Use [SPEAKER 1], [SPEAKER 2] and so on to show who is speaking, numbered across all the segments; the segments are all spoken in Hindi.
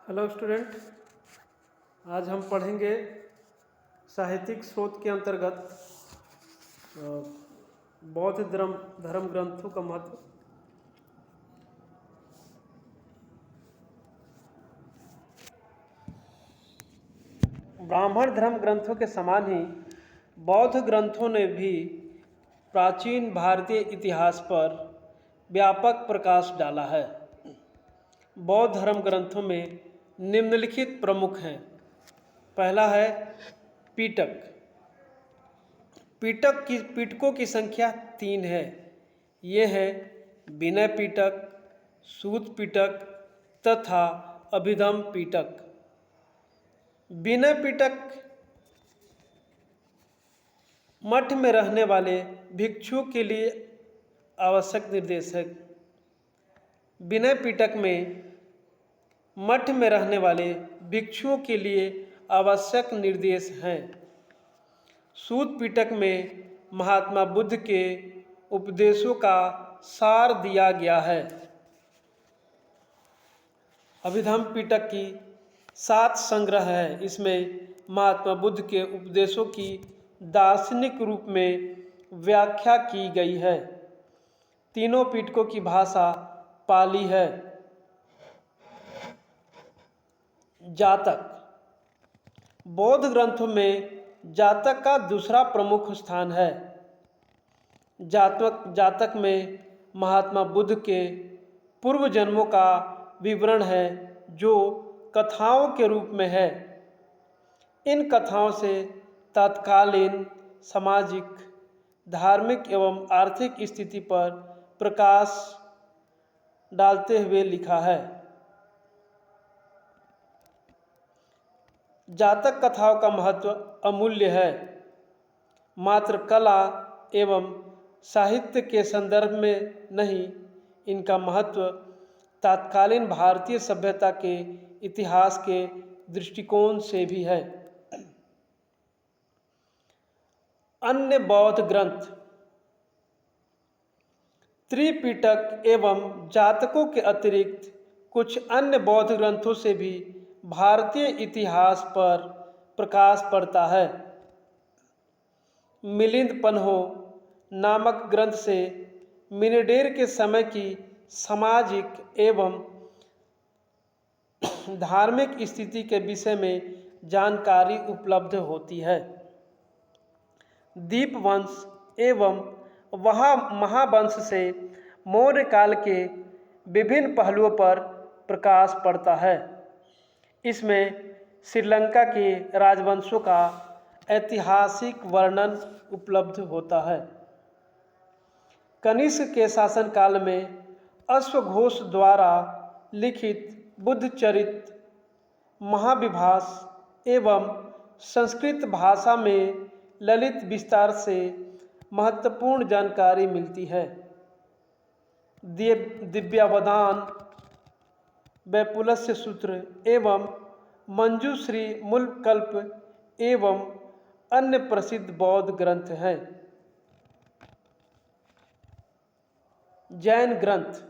[SPEAKER 1] हेलो स्टूडेंट, आज हम पढ़ेंगे साहित्यिक स्रोत के अंतर्गत बौद्ध धर्म ग्रंथों का महत्व। ब्राह्मण धर्म ग्रंथों के समान ही बौद्ध ग्रंथों ने भी प्राचीन भारतीय इतिहास पर व्यापक प्रकाश डाला है। बौद्ध धर्म ग्रंथों में निम्नलिखित प्रमुख हैं। पहला है पीटक। पीटकों की संख्या 3 है। ये है विनय पीटक, सूत पीटक तथा अभिधम पीटक। विनय पीटक मठ में रहने वाले भिक्षुओं के लिए आवश्यक निर्देश है। विनय पीटक में मठ में रहने वाले भिक्षुओं के लिए आवश्यक निर्देश हैं। सूत पीटक में महात्मा बुद्ध के उपदेशों का सार दिया गया है। अभिधम पीटक की 7 संग्रह है। इसमें महात्मा बुद्ध के उपदेशों की दार्शनिक रूप में व्याख्या की गई है। तीनों पीटकों की भाषा पाली है। जातक। बौद्ध ग्रंथों में जातक का दूसरा प्रमुख स्थान है। जातक में महात्मा बुद्ध के पूर्व जन्मों का विवरण है, जो कथाओं के रूप में है। इन कथाओं से तत्कालीन सामाजिक, धार्मिक एवं आर्थिक स्थिति पर प्रकाश डालते हुए लिखा है। जातक कथाओं का महत्व अमूल्य है। मात्र कला एवं साहित्य के संदर्भ में नहीं, इनका महत्व तत्कालीन भारतीय सभ्यता के इतिहास के दृष्टिकोण से भी है। अन्य बौद्ध ग्रंथ। त्रिपिटक एवं जातकों के अतिरिक्त कुछ अन्य बौद्ध ग्रंथों से भी भारतीय इतिहास पर प्रकाश पड़ता है। मिलिंद पन्हो नामक ग्रंथ से मिनेंडर के समय की सामाजिक एवं धार्मिक स्थिति के विषय में जानकारी उपलब्ध होती है। दीपवंश एवं महावंश से मौर्य काल के विभिन्न पहलुओं पर प्रकाश पड़ता है। इसमें श्रीलंका के राजवंशों का ऐतिहासिक वर्णन उपलब्ध होता है। कनिष्क के शासनकाल में अश्वघोष द्वारा लिखित बुद्धचरित, महाविभास एवं संस्कृत भाषा में ललित विस्तार से महत्वपूर्ण जानकारी मिलती है। दिव्यावधान, वैपुलस्य सूत्र एवं मंजूश्री मूलकल्प एवं अन्य प्रसिद्ध बौद्ध ग्रंथ हैं। जैन ग्रंथ।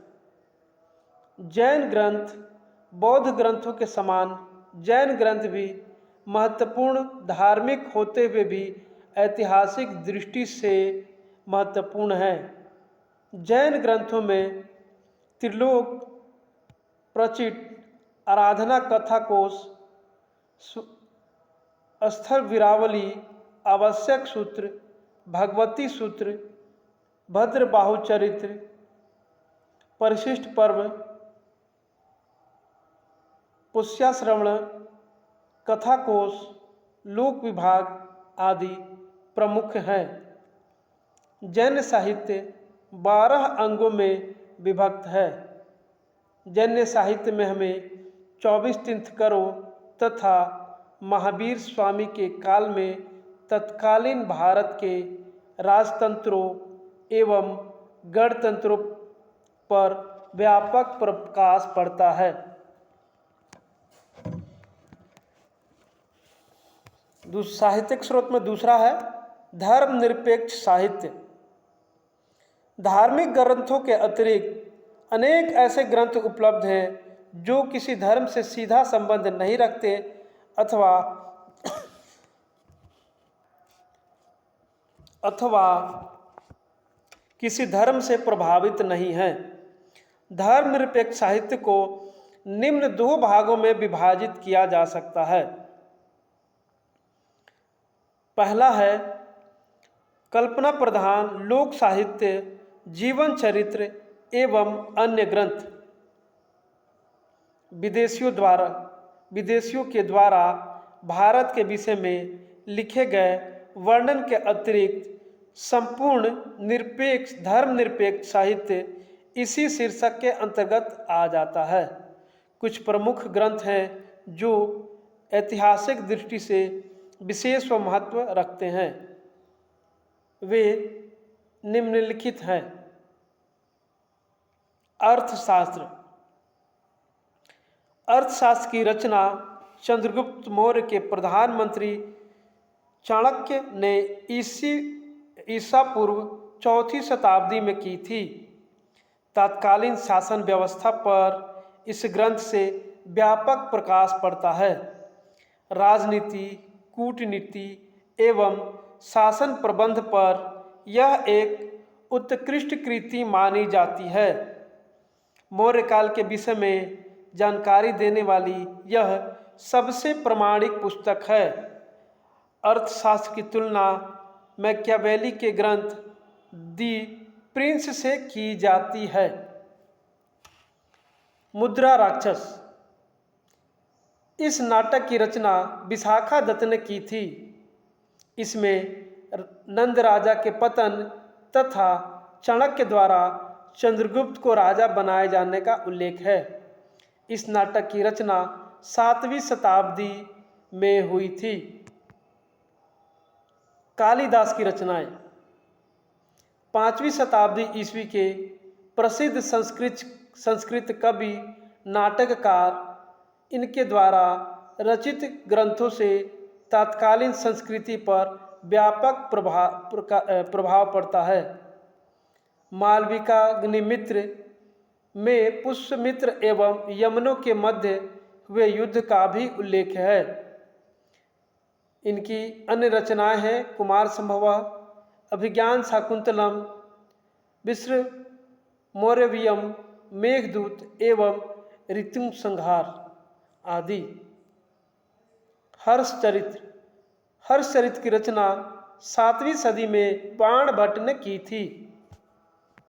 [SPEAKER 1] जैन ग्रंथ बौद्ध ग्रंथों के समान जैन ग्रंथ भी महत्वपूर्ण धार्मिक होते हुए भी ऐतिहासिक दृष्टि से महत्वपूर्ण है। जैन ग्रंथों में त्रिलोक, प्रचित, आराधना कथा कोश, स्थल वीरावली, आवश्यक सूत्र, भगवती सूत्र, भद्रबाहु चरित्र, परिशिष्ट पर्व, पुष्याश्रवण, कथाकोश, लोक विभाग आदि प्रमुख हैं। जैन साहित्य 12 अंगों में विभक्त है। जैन साहित्य में हमें 24 तीर्थंकरों तथा महावीर स्वामी के काल में तत्कालीन भारत के राजतंत्रों एवं गणतंत्रों पर व्यापक प्रकाश पड़ता है। साहित्यिक स्रोत में दूसरा है धर्मनिरपेक्ष साहित्य। धार्मिक ग्रंथों के अतिरिक्त अनेक ऐसे ग्रंथ उपलब्ध हैं जो किसी धर्म से सीधा संबंध नहीं रखते अथवा अथवा किसी धर्म से प्रभावित नहीं है। धर्मनिरपेक्ष साहित्य को निम्न दो भागों में विभाजित किया जा सकता है। पहला है कल्पना प्रधान लोक साहित्य, जीवन चरित्र एवं अन्य ग्रंथ विदेशियों के द्वारा भारत के विषय में लिखे गए वर्णन के अतिरिक्त संपूर्ण धर्मनिरपेक्ष साहित्य इसी शीर्षक के अंतर्गत आ जाता है। कुछ प्रमुख ग्रंथ हैं जो ऐतिहासिक दृष्टि से विशेष व महत्व रखते हैं। वे निम्नलिखित हैं। अर्थशास्त्र की रचना चंद्रगुप्त मौर्य के प्रधानमंत्री चाणक्य ने ईसा पूर्व 4वीं शताब्दी में की थी। तत्कालीन शासन व्यवस्था पर इस ग्रंथ से व्यापक प्रकाश पड़ता है। राजनीति, कूटनीति एवं शासन प्रबंध पर यह एक उत्कृष्ट कृति मानी जाती है। मौर्य काल के विषय में जानकारी देने वाली यह सबसे प्रामाणिक पुस्तक है। अर्थशास्त्र की तुलना मैकियावेली के ग्रंथ दी प्रिंस से की जाती है। मुद्रा राक्षस, इस नाटक की रचना विशाखा दत्त ने की थी। इसमें नंद राजा के पतन तथा चाणक्य द्वारा चंद्रगुप्त को राजा बनाए जाने का उल्लेख है। इस नाटक की रचना 7वीं शताब्दी में हुई थी। कालिदास की रचनाएं 5वीं शताब्दी ईस्वी के प्रसिद्ध संस्कृत कवि नाटककार इनके द्वारा रचित ग्रंथों से तत्कालीन संस्कृति पर व्यापक प्रभाव पड़ता है। मालविकाग्निमित्र में पुष्यमित्र एवं यमनों के मध्य हुए युद्ध का भी उल्लेख है। इनकी अन्य रचनाएं हैं कुमार संभवा, अभिज्ञान शाकुंतलम, विश्र मौर्यवियम, मेघदूत एवं ऋतु संहार आदि। हर्षचरित्र की रचना 7वीं सदी में बाण भट्ट ने की थी।